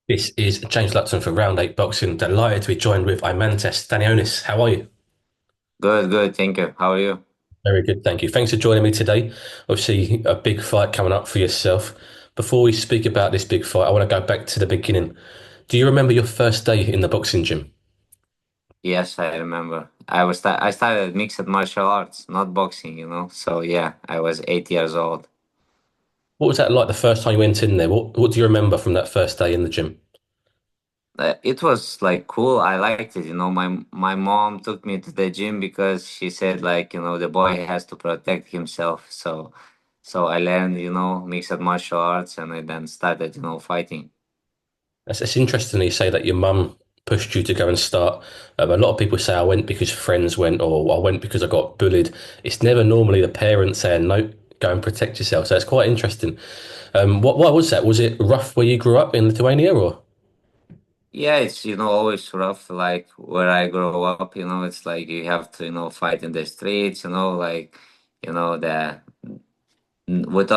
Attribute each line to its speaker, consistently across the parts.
Speaker 1: This is James Lutton for Round 8 Boxing. Delighted to be joined with Eimantas Stanionis. How are you?
Speaker 2: Good, good. Thank you. How are you?
Speaker 1: Very good, thank you. Thanks for joining me today. Obviously, a big fight coming up for yourself. Before we speak about this big fight, I want to go back to the beginning. Do you remember your first day in the boxing gym?
Speaker 2: Yes, I remember. I started mixed martial arts, not boxing, So yeah, I was 8 years old.
Speaker 1: What was that like the first time you went in there? What do you remember from that first day in the gym?
Speaker 2: It was like cool. I liked it. My mom took me to the gym because she said like the boy has to protect himself. So I learned mixed martial arts and I then started fighting.
Speaker 1: It's interesting you say that your mum pushed you to go and start. A lot of people say I went because friends went, or I went because I got bullied. It's never normally the parents saying no, go and protect yourself. So it's quite interesting. What was that? Was it rough where you grew up in Lithuania, or
Speaker 2: Yeah, it's always rough. Like where I grow up, it's like you have to fight in the streets. Like the with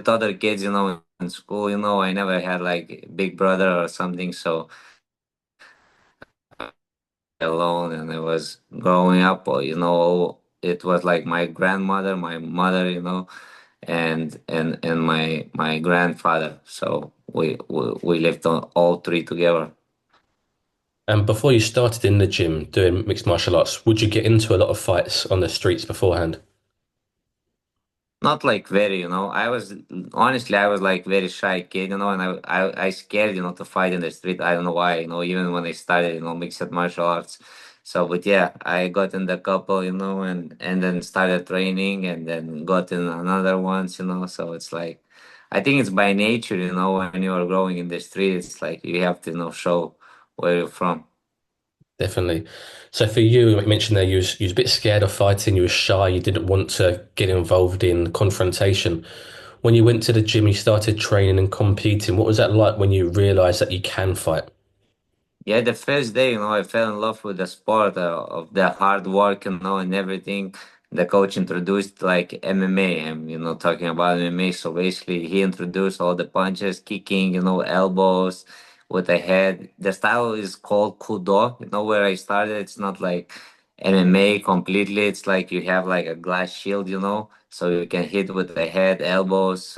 Speaker 2: other kids, in school. I never had like big brother or something, so alone, and I was growing up. It was like my grandmother, my mother, and my grandfather. So we lived on all three together.
Speaker 1: and before you started in the gym doing mixed martial arts, would you get into a lot of fights on the streets beforehand?
Speaker 2: Not like very, I was honestly, I was like very shy kid, and I scared, to fight in the street. I don't know why, even when I started, mixed martial arts. So, but yeah, I got in the couple, and then started training, and then got in another ones, So it's like, I think it's by nature, when you are growing in the street, it's like you have to, show where you're from.
Speaker 1: Definitely. So for you mentioned there you was a bit scared of fighting, you were shy, you didn't want to get involved in confrontation. When you went to the gym, you started training and competing. What was that like when you realized that you can fight?
Speaker 2: Yeah, the first day, I fell in love with the sport of the hard work, and everything. The coach introduced like MMA. I'm, talking about MMA. So basically, he introduced all the punches, kicking, elbows with the head. The style is called Kudo. Where I started, it's not like MMA completely. It's like you have like a glass shield, so you can hit with the head, elbows,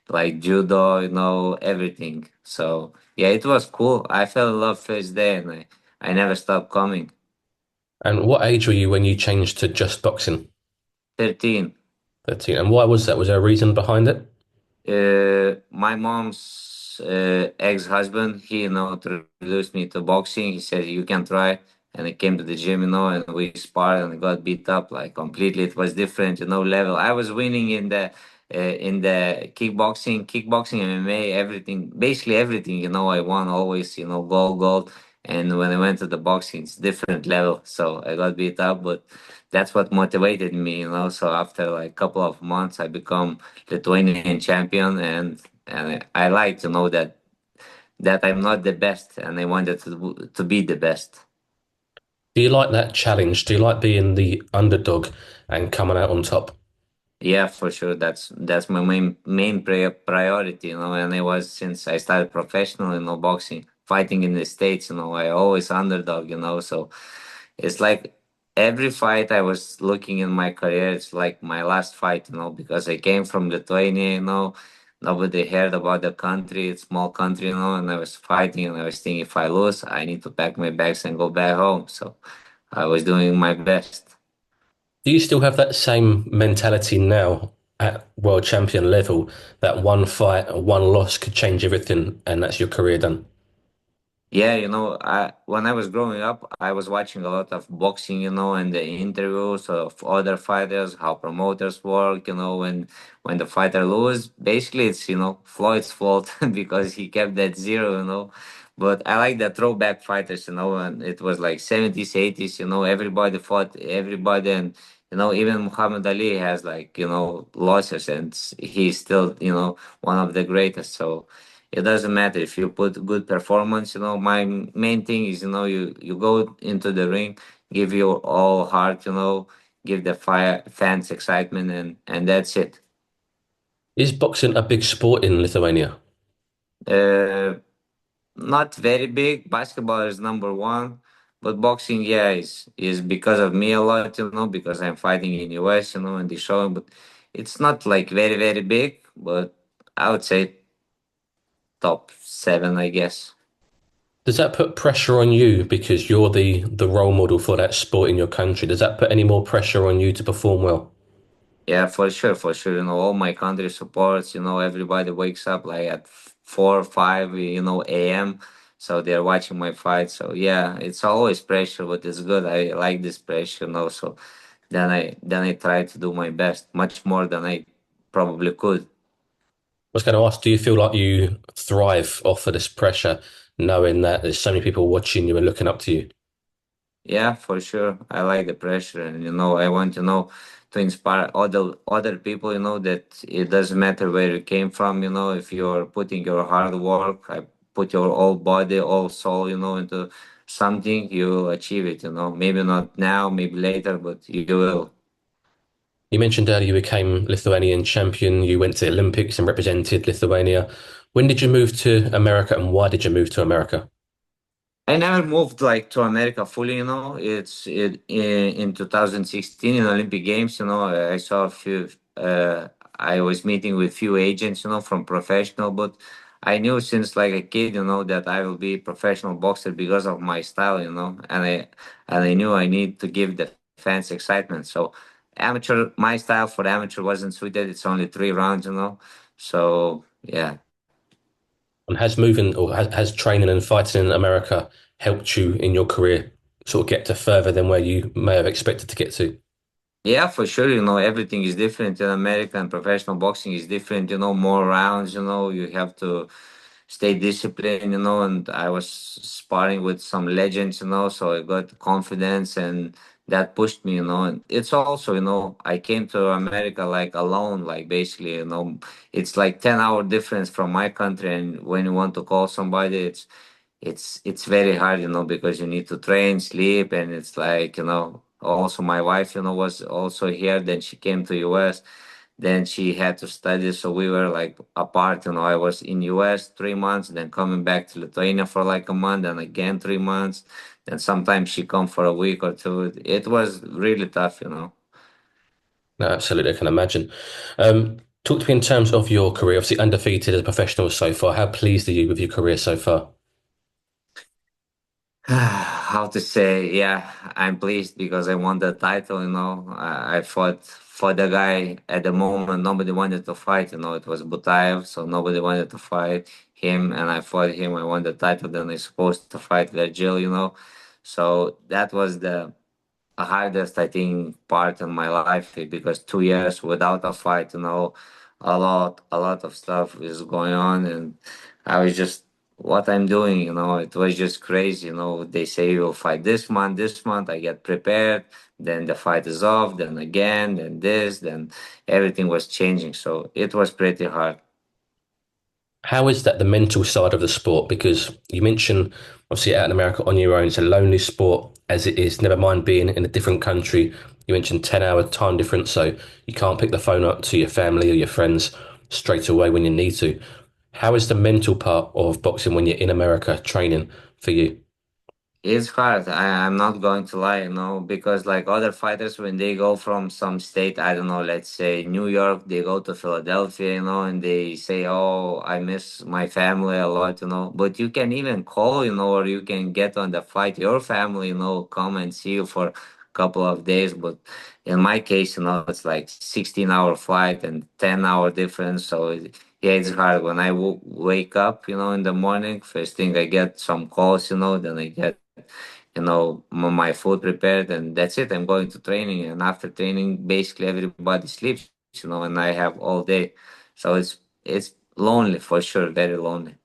Speaker 2: like judo, everything. So. Yeah, it was cool. I fell in love first day, and I never stopped coming.
Speaker 1: And what age were you when you changed to just boxing?
Speaker 2: 13.
Speaker 1: 13. And why was that? Was there a reason behind it?
Speaker 2: My mom's ex-husband, he, introduced me to boxing. He said, you can try. And I came to the gym, and we sparred and got beat up like completely. It was different, level. I was winning in the kickboxing, MMA, everything, basically everything, I won always, gold, gold. And when I went to the boxing, it's different level. So I got beat up, but that's what motivated me, So after like couple of months, I become Lithuanian champion, and I like to know that I'm not the best, and I wanted to be the best.
Speaker 1: Do you like that challenge? Do you like being the underdog and coming out on top?
Speaker 2: Yeah, for sure. That's my main priority, And I was since I started professional, boxing, fighting in the States, I always underdog, So it's like every fight I was looking in my career, it's like my last fight, because I came from Lithuania, Nobody heard about the country, it's small country, and I was fighting and I was thinking if I lose, I need to pack my bags and go back home. So I was doing my best.
Speaker 1: Do you still have that same mentality now at world champion level that one fight or one loss could change everything and that's your career done?
Speaker 2: Yeah, I when I was growing up, I was watching a lot of boxing, and the interviews of other fighters, how promoters work, when the fighter lose, basically it's Floyd's fault because he kept that zero, But I like the throwback fighters, and it was like 70s, 80s, everybody fought everybody, and even Muhammad Ali has like losses, and he's still one of the greatest. So. It doesn't matter if you put good performance. My main thing is, you go into the ring, give your all heart, give the fans excitement, and that's it.
Speaker 1: Is boxing a big sport in Lithuania?
Speaker 2: Uh, not very big. Basketball is number one, but boxing, yeah, is because of me a lot, because I'm fighting in US, and the show. But it's not like very very big, but I would say top seven, I guess.
Speaker 1: Does that put pressure on you because you're the role model for that sport in your country? Does that put any more pressure on you to perform well?
Speaker 2: Yeah, for sure, for sure. All my country supports. Everybody wakes up like at 4 or 5, a.m. So they're watching my fight. So yeah, it's always pressure, but it's good. I like this pressure, So then I try to do my best, much more than I probably could.
Speaker 1: I was going to ask, do you feel like you thrive off of this pressure, knowing that there's so many people watching you and looking up to you?
Speaker 2: Yeah, for sure. I like the pressure, and I want to inspire other people. That it doesn't matter where you came from. If you're putting your hard work, I put your whole body, all soul, into something, you will achieve it. Maybe not now, maybe later, but you will.
Speaker 1: You mentioned earlier you became Lithuanian champion. You went to the Olympics and represented Lithuania. When did you move to America and why did you move to America?
Speaker 2: I never moved like to America fully, in 2016 in Olympic Games, I saw a few I was meeting with few agents, from professional, but I knew since like a kid, that I will be a professional boxer because of my style, and I knew I need to give the fans excitement. So amateur, my style for amateur wasn't suited. It's only 3 rounds, So yeah.
Speaker 1: And has moving or has training and fighting in America helped you in your career sort of get to further than where you may have expected to get to?
Speaker 2: Yeah, for sure. Everything is different in America, and professional boxing is different. More rounds. You have to stay disciplined. And I was sparring with some legends. So I got confidence, and that pushed me. And it's also, I came to America like alone, like basically. It's like 10-hour difference from my country, and when you want to call somebody, it's very hard, because you need to train, sleep, and it's like, also my wife, was also here. Then she came to US. Then she had to study, so we were like apart. I was in US 3 months, then coming back to Lithuania for like a month, and again 3 months. Then sometimes she come for a week or two. It was really tough.
Speaker 1: No, absolutely, I can imagine. Talk to me in terms of your career. Obviously, undefeated as a professional so far. How pleased are you with your career so far?
Speaker 2: How to say? Yeah, I'm pleased because I won the title. I fought the guy at the moment. Nobody wanted to fight. It was Butaev, so nobody wanted to fight him, and I fought him. I won the title. Then I supposed to fight Virgil. So that was the hardest, I think, part in my life, because 2 years without a fight, a lot of stuff is going on, and I was just what I'm doing, it was just crazy. They say you'll fight this month, I get prepared, then the fight is off, then again, then this, then everything was changing. So it was pretty hard.
Speaker 1: How is that the mental side of the sport? Because you mentioned obviously out in America on your own, it's a lonely sport as it is, never mind being in a different country. You mentioned 10-hour time difference, so you can't pick the phone up to your family or your friends straight away when you need to. How is the mental part of boxing when you're in America training for you?
Speaker 2: It's hard. I'm not going to lie, because like other fighters, when they go from some state, I don't know, let's say New York, they go to Philadelphia, and they say, "Oh, I miss my family a lot," But you can even call, or you can get on the fight. Your family, come and see you for a couple of days. But in my case, it's like 16-hour flight and 10-hour difference. So yeah, it's hard. When I wake up, in the morning, first thing I get some calls, then I get my food prepared, and that's it. I'm going to training, and after training basically everybody sleeps, and I have all day. So it's lonely, for sure, very lonely.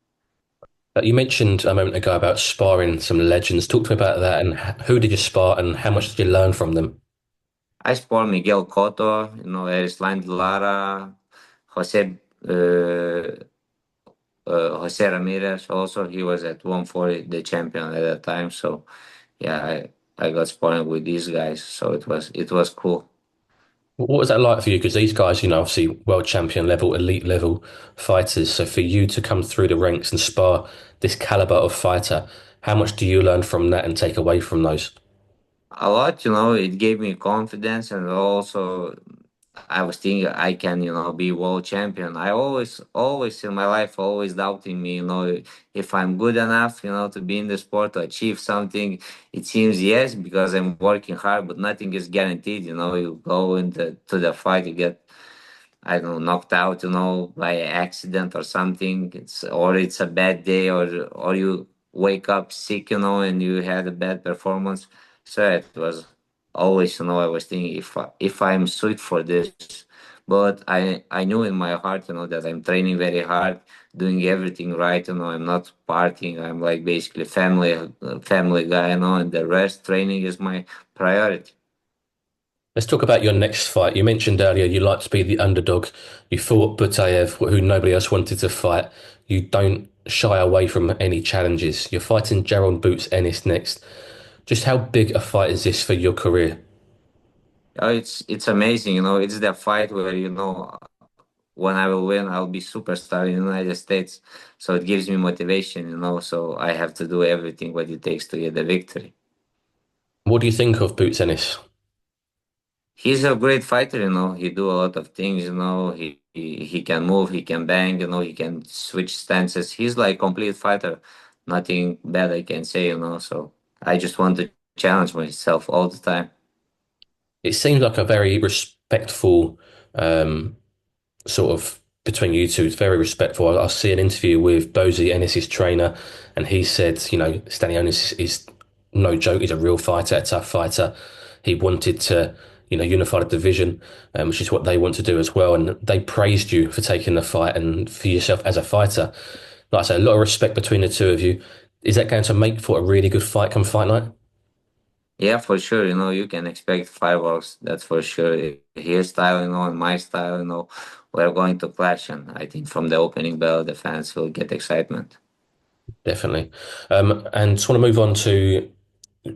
Speaker 1: You mentioned a moment ago about sparring some legends. Talk to me about that and who did you spar and how much did you learn from them?
Speaker 2: I sport Miguel Cotto, Erislan Lara, Jose Jose Ramirez. Also, he was at 140, the champion at that time. So yeah, I got sparring with these guys, so it was cool.
Speaker 1: What was that like for you? Because these guys, obviously world champion level, elite level fighters. So for you to come through the ranks and spar this caliber of fighter, how much do you learn from that and take away from those?
Speaker 2: A lot, it gave me confidence, and also I was thinking I can, be world champion. I always in my life, always doubting me, if I'm good enough, to be in the sport, to achieve something. It seems yes, because I'm working hard, but nothing is guaranteed. You go into to the fight, you get, I don't know, knocked out, by accident or something. It's a bad day, or you wake up sick, and you had a bad performance. So it was always, I was thinking if I'm suited for this, but I knew in my heart, that I'm training very hard, doing everything right. I'm not partying. I'm like basically family guy, and the rest training is my priority.
Speaker 1: Let's talk about your next fight. You mentioned earlier you like to be the underdog. You fought Butayev, who nobody else wanted to fight. You don't shy away from any challenges. You're fighting Jaron Boots Ennis next. Just how big a fight is this for your career?
Speaker 2: Oh, it's amazing, It's the fight where when I will win, I'll be superstar in the United States. So it gives me motivation, So I have to do everything what it takes to get the victory.
Speaker 1: What do you think of Boots Ennis?
Speaker 2: He's a great fighter, He do a lot of things, He can move, he can bang, he can switch stances. He's like complete fighter. Nothing bad I can say, So I just want to challenge myself all the time.
Speaker 1: It seems like a very respectful um, sort of between you two. It's very respectful. I see an interview with Bozy Ennis's trainer, and he said, Stanionis is no joke. He's a real fighter, a tough fighter. He wanted to, unify the division, which is what they want to do as well. And they praised you for taking the fight and for yourself as a fighter. Like I say, a lot of respect between the two of you. Is that going to make for a really good fight come fight night?
Speaker 2: Yeah, for sure. You can expect fireworks. That's for sure. His style, and my style, we're going to clash. And I think from the opening bell, the fans will get excitement.
Speaker 1: Definitely. And just want to move on to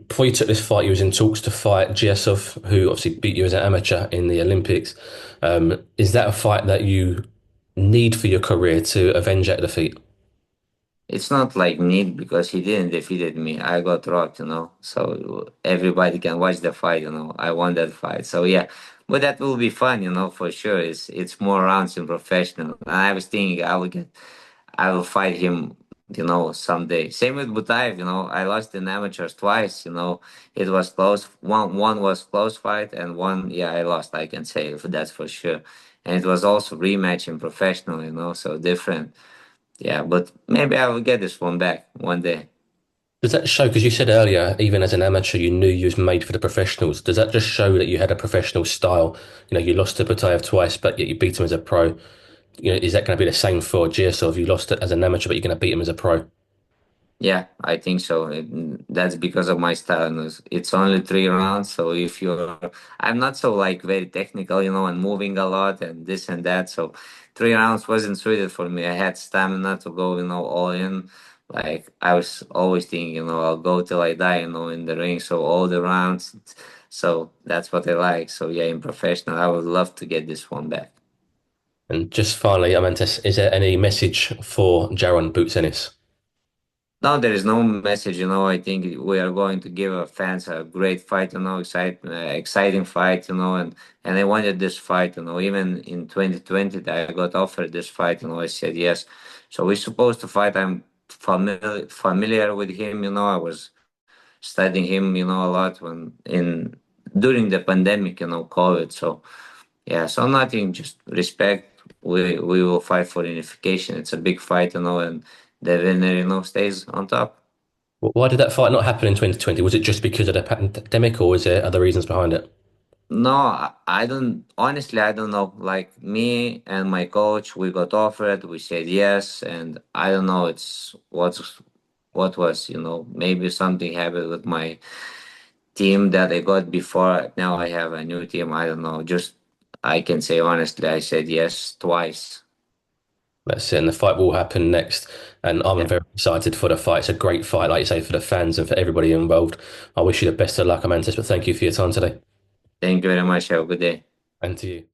Speaker 1: before you took this fight, you was in talks to fight Giasov, who obviously beat you as an amateur in the Olympics. Is that a fight that you need for your career to avenge that defeat?
Speaker 2: It's not like need because he didn't defeated me. I got rocked, So everybody can watch the fight, I won that fight. So yeah, but that will be fun, for sure. It's more rounds in professional. And I was thinking I will fight him, someday. Same with Butaev, I lost in amateurs twice, It was close. One was close fight, and one, yeah, I lost. I can say that's for sure. And it was also rematch in professional, so different. Yeah, but maybe I will get this one back one day.
Speaker 1: Does that show, because you said earlier, even as an amateur, you knew you was made for the professionals. Does that just show that you had a professional style? You lost to Butayev twice, but yet you beat him as a pro. Is that going to be the same for Giasov? You lost it as an amateur, but you're going to beat him as a pro.
Speaker 2: Yeah, I think so. That's because of my style. It's only 3 rounds, so if you're, I'm not so like very technical, and moving a lot and this and that. So 3 rounds wasn't suited for me. I had stamina to go, all in. Like I was always thinking, I'll go till I die, in the ring. So all the rounds. So that's what I like. So yeah, in professional, I would love to get this one back.
Speaker 1: And just finally, Eimantas, is there any message for Jaron Boots Ennis?
Speaker 2: No, there is no message. I think we are going to give our fans a great fight. Exciting fight. And I wanted this fight. Even in 2020, I got offered this fight. I said yes. So we're supposed to fight. I'm familiar with him. I was studying him. A lot when in during the pandemic. COVID. So yeah. So nothing. Just respect. We will fight for unification. It's a big fight. And the winner, stays on top.
Speaker 1: Why did that fight not happen in 2020? Was it just because of the pandemic, or was there other reasons behind it?
Speaker 2: No, I don't, honestly, I don't know. Like me and my coach, we got offered, we said yes, and I don't know, what was, maybe something happened with my team that I got before. Now I have a new team. I don't know. Just, I can say honestly, I said yes twice.
Speaker 1: That's it. And the fight will happen next. And I'm
Speaker 2: Yeah.
Speaker 1: very excited for the fight. It's a great fight, like you say, for the fans and for everybody involved. I wish you the best of luck, Amantis, but thank you for your time today.
Speaker 2: Thank you very much. Have a good day.
Speaker 1: And to you.